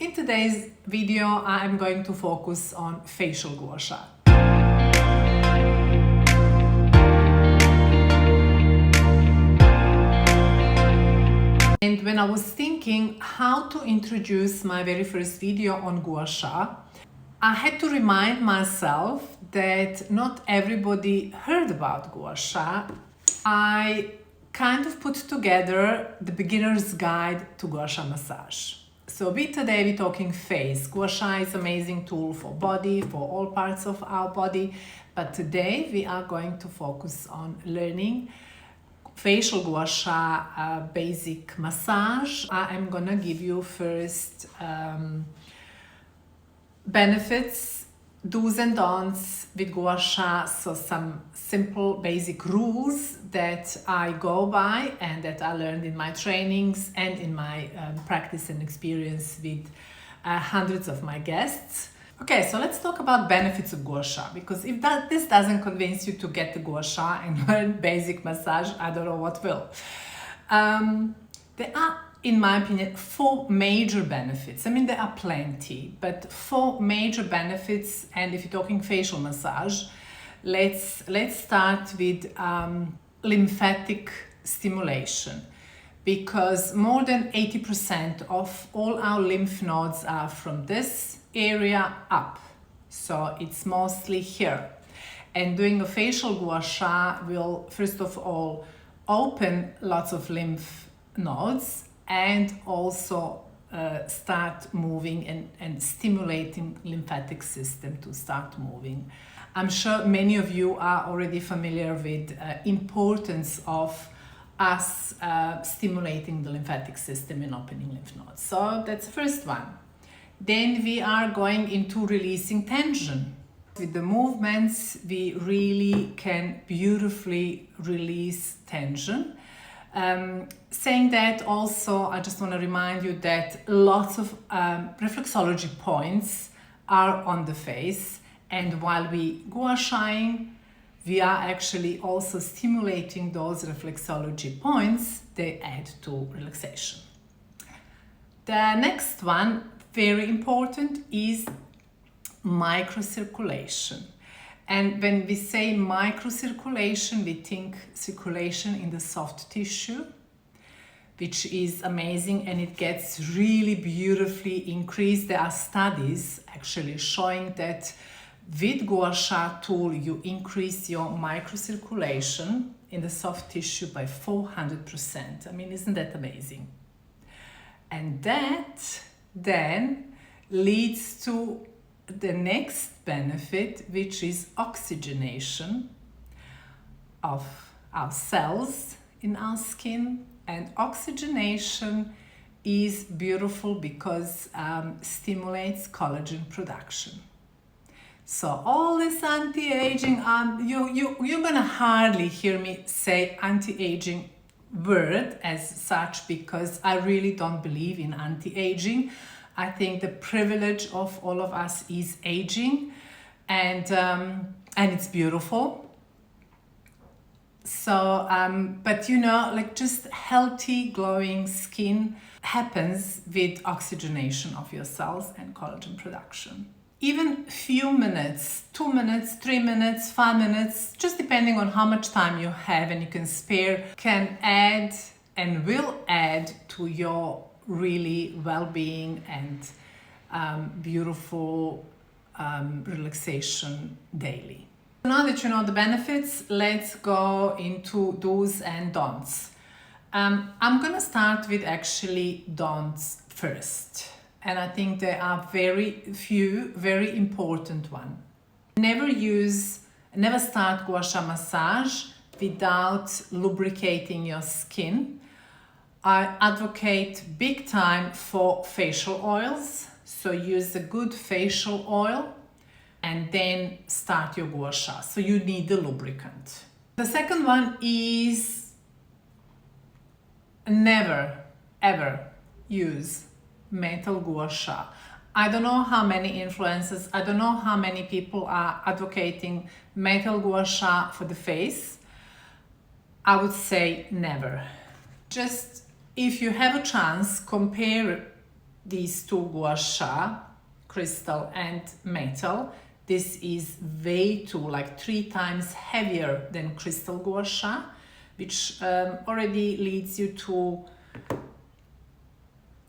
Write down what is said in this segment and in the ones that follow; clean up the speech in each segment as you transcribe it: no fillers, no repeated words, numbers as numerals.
In today's video, I'm going to focus on facial gua sha. And when I was thinking how to introduce my very first video on gua sha, I had to remind myself that not everybody heard about gua sha. I kind of put together the beginner's guide to gua sha massage. So today we're talking face. Gua sha is an amazing tool for body, for all parts of our body. But today we are going to focus on learning facial gua sha basic massage. I am gonna give you first benefits, do's and don'ts with gua sha, so some simple basic rules that I go by and that I learned in my trainings and in my practice and experience with hundreds of my guests. Okay, so let's talk about benefits of gua sha, because if this doesn't convince you to get the gua sha and learn basic massage, I don't know what will. There are, in my opinion, 4 major benefits. I mean, there are plenty, but 4 major benefits. And if you're talking facial massage, let's start with lymphatic stimulation, because more than 80% of all our lymph nodes are from this area up. So it's mostly here. And doing a facial gua sha will, first of all, open lots of lymph nodes and also start moving and stimulating lymphatic system to start moving. I'm sure many of you are already familiar with importance of us stimulating the lymphatic system and opening lymph nodes. So that's the first one. Then we are going into releasing tension. With the movements, we really can beautifully release tension. Saying that, also, I just want to remind you that lots of reflexology points are on the face, and while we gua shaing, we are actually also stimulating those reflexology points. They add to relaxation. The next one, very important, is microcirculation. And when we say microcirculation, we think circulation in the soft tissue, which is amazing, and it gets really beautifully increased. There are studies actually showing that with gua sha tool, you increase your microcirculation in the soft tissue by 400%. I mean, isn't that amazing? And that then leads to the next benefit, which is oxygenation of our cells in our skin. And oxygenation is beautiful because stimulates collagen production. So all this anti-aging, you're gonna hardly hear me say anti-aging word as such, because I really don't believe in anti-aging. I think the privilege of all of us is aging, and it's beautiful. So, but you know, like, just healthy, glowing skin happens with oxygenation of your cells and collagen production. Even few minutes, 2 minutes, 3 minutes, 5 minutes, just depending on how much time you have and you can spare, can add and will add to your really well-being and beautiful relaxation daily. Now that you know the benefits, let's go into do's and don'ts. I'm gonna start with actually don'ts first, and I think there are very few, very important ones. Never start gua sha massage without lubricating your skin. I advocate big time for facial oils, so use a good facial oil and then start your gua sha. So you need the lubricant. The second one is never ever use metal gua sha. I don't know how many influencers, I don't know how many people are advocating metal gua sha for the face. I would say never. Just if you have a chance, compare these two gua sha, crystal and metal. This is way too, like 3 times heavier than crystal gua sha, which already leads you to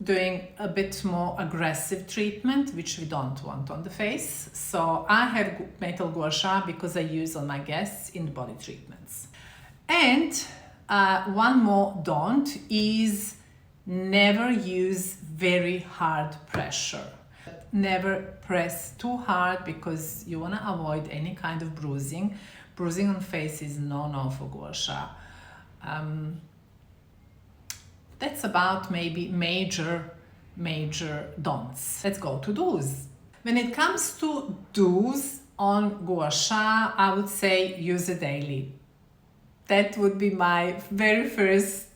doing a bit more aggressive treatment, which we don't want on the face. So I have metal gua sha because I use on my guests in the body treatments. And one more don't is never use very hard pressure. Never press too hard because you want to avoid any kind of bruising. Bruising on face is no for gua sha. That's about maybe major don'ts. Let's go to do's. When it comes to do's on gua sha, I would say use it daily. That would be my very first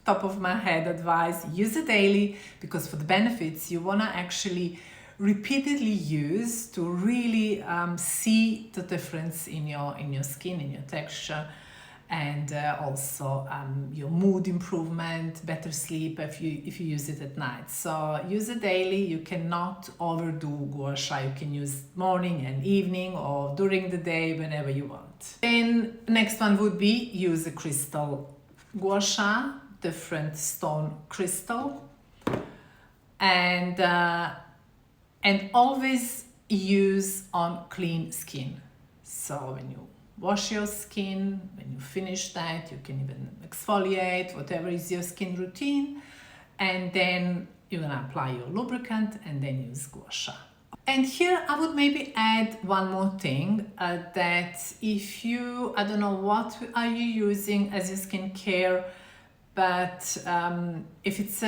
top of my head advice. Use it daily because for the benefits you want to actually repeatedly use to really see the difference in your skin, in your texture, and also your mood improvement, better sleep if you use it at night. So use it daily. You cannot overdo gua sha. You can use morning and evening or during the day, whenever you want. Then next one would be use a crystal gua sha, different stone crystal, and always use on clean skin. So when you wash your skin, when you finish that, you can even exfoliate, whatever is your skin routine, and then you're gonna apply your lubricant and then use gua sha. And here I would maybe add one more thing, that if you, I don't know what are you using as your skincare, but if it's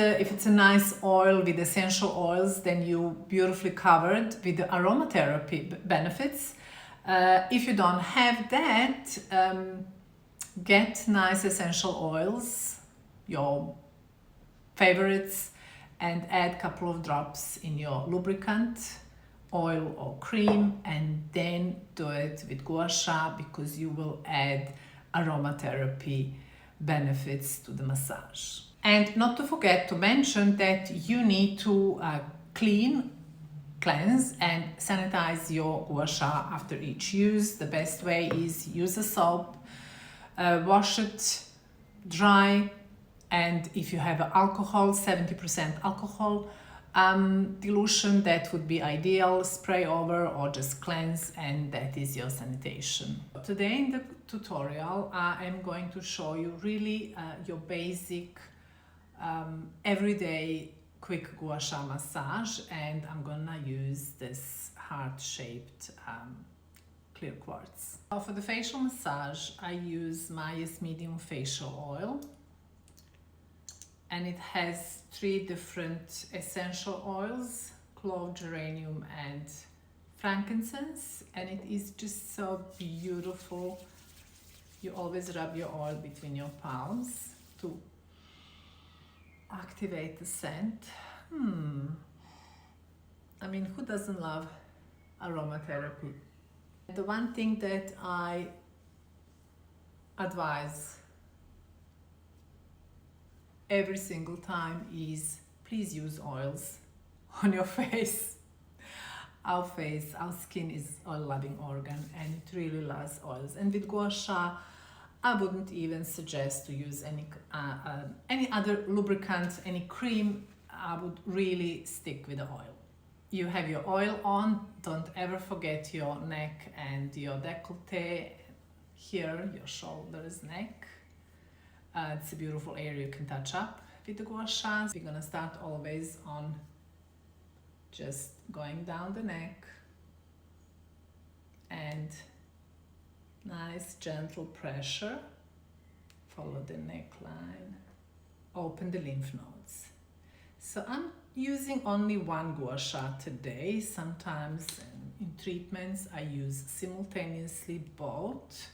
a nice oil with essential oils, then you beautifully covered with the aromatherapy benefits. If you don't have that, get nice essential oils, your favorites, and add a couple of drops in your lubricant, oil or cream, and then do it with gua sha because you will add aromatherapy benefits to the massage. And not to forget to mention that you need to cleanse and sanitize your gua sha after each use. The best way is use a soap, wash it dry, and if you have alcohol, 70% alcohol dilution, that would be ideal. Spray over or just cleanse, and that is your sanitation. Today in the tutorial I am going to show you really your basic everyday quick gua sha massage, and I'm gonna use this heart-shaped clear quartz. So for the facial massage I use my Jasminium facial oil, and it has 3 different essential oils: clove, geranium and frankincense, and it is just so beautiful. You always rub your oil between your palms to activate the scent. I mean, who doesn't love aromatherapy? The one thing that I advise every single time is please use oils on your face. Our skin is oil-loving organ, and it really loves oils. And with gua sha, I wouldn't even suggest to use any other lubricant, any cream. I would really stick with the oil. You have your oil on, don't ever forget your neck and your décolleté, here, your shoulders, neck. It's a beautiful area you can touch up with the gua sha. We're gonna start always on just going down the neck, and nice gentle pressure. Follow the neckline, open the lymph nodes. So I'm using only one gua sha today. Sometimes in treatments I use simultaneously both,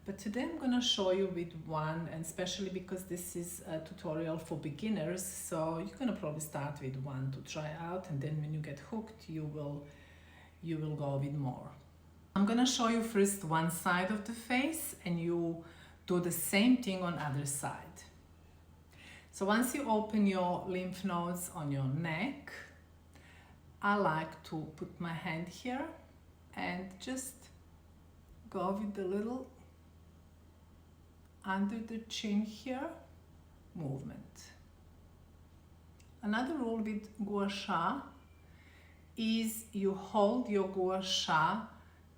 but today I'm gonna show you with one, and especially because this is a tutorial for beginners, so you're gonna probably start with one to try out, and then when you get hooked you will go with more. I'm gonna show you first one side of the face, and you do the same thing on other side. So once you open your lymph nodes on your neck, I like to put my hand here and just go with the little under the chin here movement. Another rule with Gua sha is you hold your Gua sha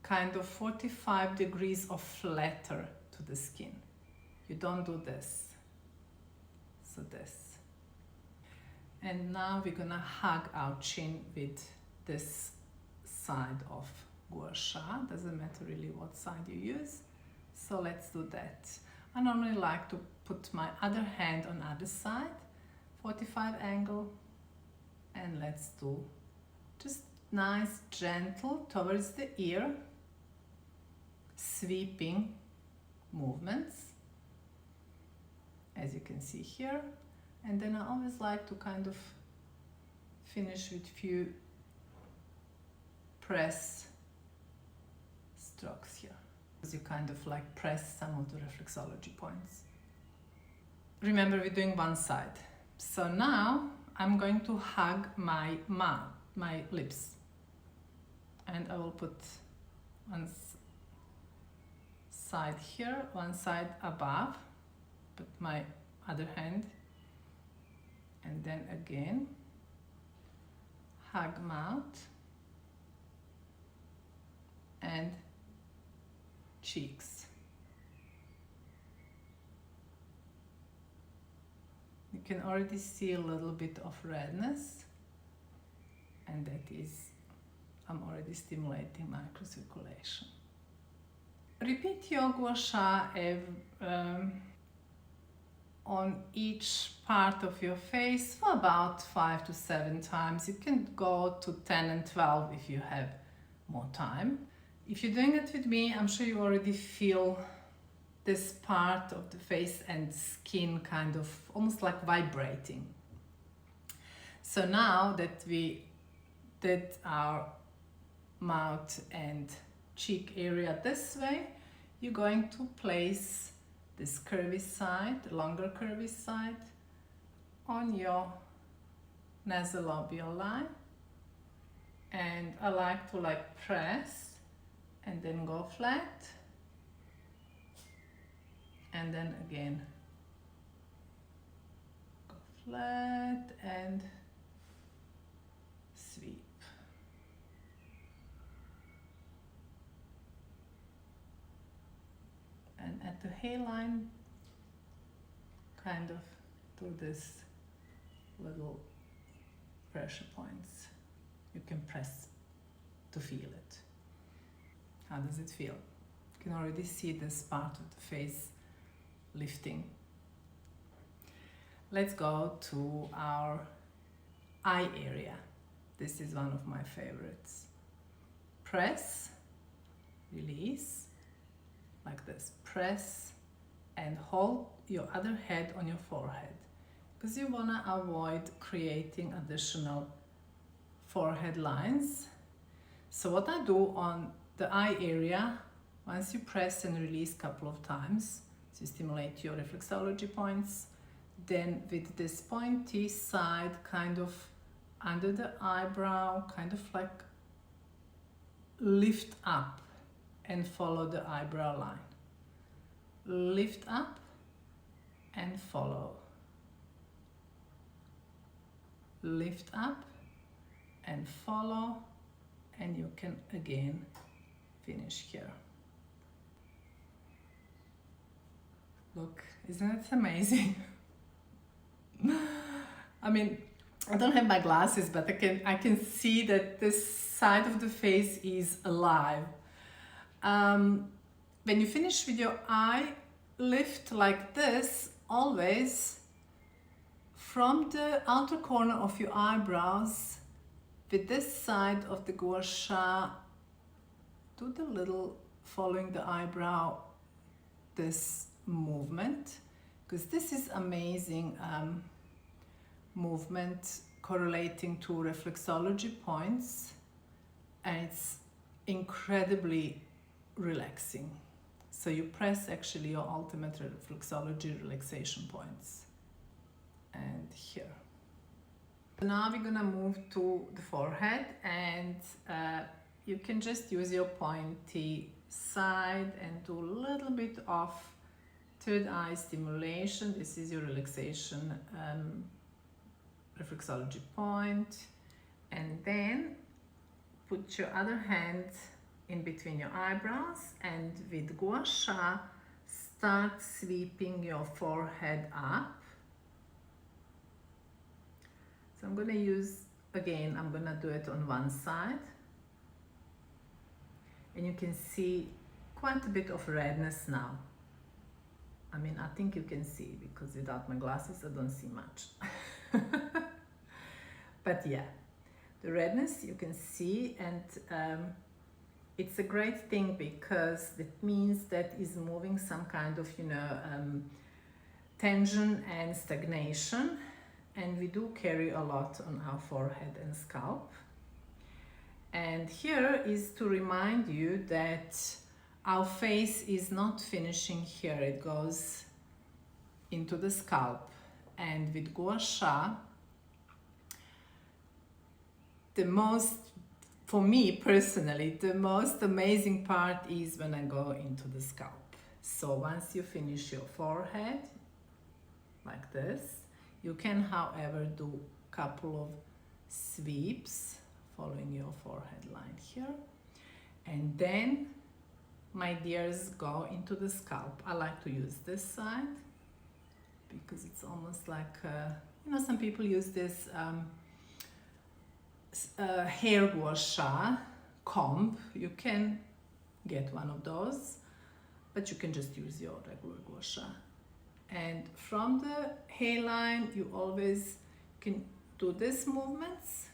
kind of 45 degrees or flatter to the skin. You don't do this. So this. And now we're gonna hug our chin with this side of Gua sha. Doesn't matter really what side you use. So let's do that. I normally like to put my other hand on other side, 45 angle, and let's do just nice, gentle towards the ear, sweeping movements, as you can see here. And then I always like to kind of finish with few press strokes here, because you kind of like press some of the reflexology points. Remember, we're doing one side. So now I'm going to hug my mouth, my lips, and I will put one side here, one side above, put my other hand, and then again hug mouth and cheeks. You can already see a little bit of redness, and that is, I'm already stimulating microcirculation. Repeat your Gua sha on each part of your face for about 5 to 7 times. You can go to 10 and 12 if you have more time. If you're doing it with me, I'm sure you already feel this part of the face and skin kind of almost like vibrating. So now that we did our mouth and cheek area this way, you're going to place this curvy side, the longer curvy side, on your nasolabial line. And I like to like press and then go flat, and then again go flat and sweep. And at the hairline, kind of do this little pressure points. You can press to feel it. How does it feel? You can already see this part of the face lifting. Let's go to our eye area. This is one of my favorites. Press, release, like this. Press and hold your other head on your forehead, because you want to avoid creating additional forehead lines. So what I do on the eye area, once you press and release a couple of times to stimulate your reflexology points, then with this pointy side kind of under the eyebrow, kind of like lift up and follow the eyebrow line. Lift up and follow. Lift up and follow, and you can again finish here. Look, isn't it amazing? I mean, I don't have my glasses, but I can see that this side of the face is alive. When you finish with your eye, lift like this, always from the outer corner of your eyebrows, with this side of the Gua sha, do the little following the eyebrow, this movement, because this is amazing movement correlating to reflexology points, and it's incredibly relaxing. So you press actually your ultimate reflexology relaxation points. and here. So now we're gonna move to the forehead, and you can just use your pointy side and do a little bit of third eye stimulation. This is your relaxation reflexology point, and then put your other hand in between your eyebrows, and with Gua sha, start sweeping your forehead up. So I'm gonna use, again, I'm gonna do it on one side, and you can see quite a bit of redness now. I mean, I think you can see, because without my glasses I don't see much. But yeah, the redness you can see, and it's a great thing because it means that is moving some kind of, you know, tension and stagnation, and we do carry a lot on our forehead and scalp. And here is to remind you that our face is not finishing here, it goes into the scalp. And with Gua sha, the most, for me personally, the most amazing part is when I go into the scalp. So once you finish your forehead, like this, you can, however, do a couple of sweeps following your forehead line here. And then, my dears, go into the scalp. I like to use this side because it's almost like, you know, some people use this hair Gua sha comb. You can get one of those, but you can just use your regular Gua sha. And from the hairline, you always can do these movements,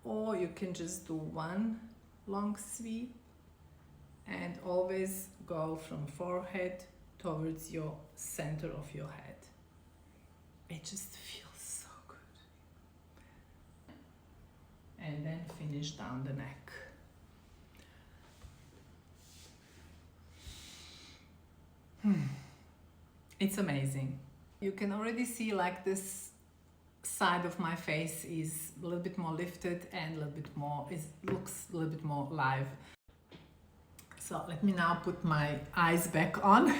or you can just do one long sweep, and always go from forehead towards your center of your head. It just feels so good. And then finish down the neck. It's amazing. You can already see, like, this side of my face is a little bit more lifted and a little bit more, it looks a little bit more live. So let me now put my eyes back on.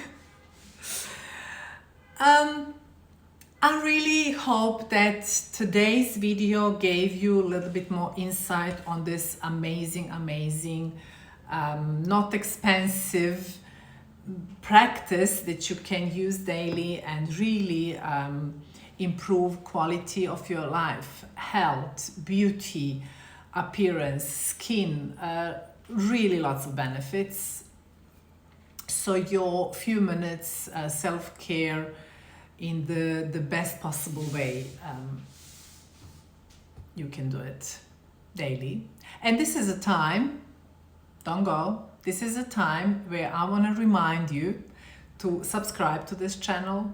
I really hope that today's video gave you a little bit more insight on this amazing, not expensive practice that you can use daily and really improve quality of your life, health, beauty, appearance, skin, really lots of benefits. So your few minutes self-care in the best possible way, you can do it daily. And this is a time, don't go, this is a time where I want to remind you to subscribe to this channel,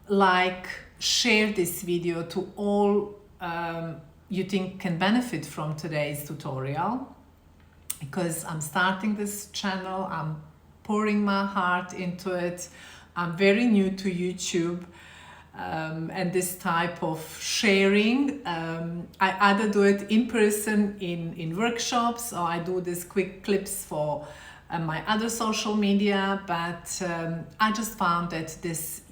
like, share this video to all you think can benefit from today's tutorial, because I'm starting this channel, I'm pouring my heart into it. I'm very new to YouTube and this type of sharing. I either do it in person in workshops, or I do these quick clips for my other social media, but I just found that this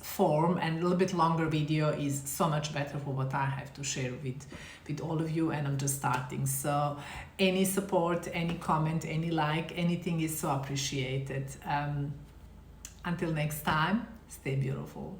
form and a little bit longer video is so much better for what I have to share with all of you, and I'm just starting. So any support, any comment, any like, anything is so appreciated. Until next time, stay beautiful.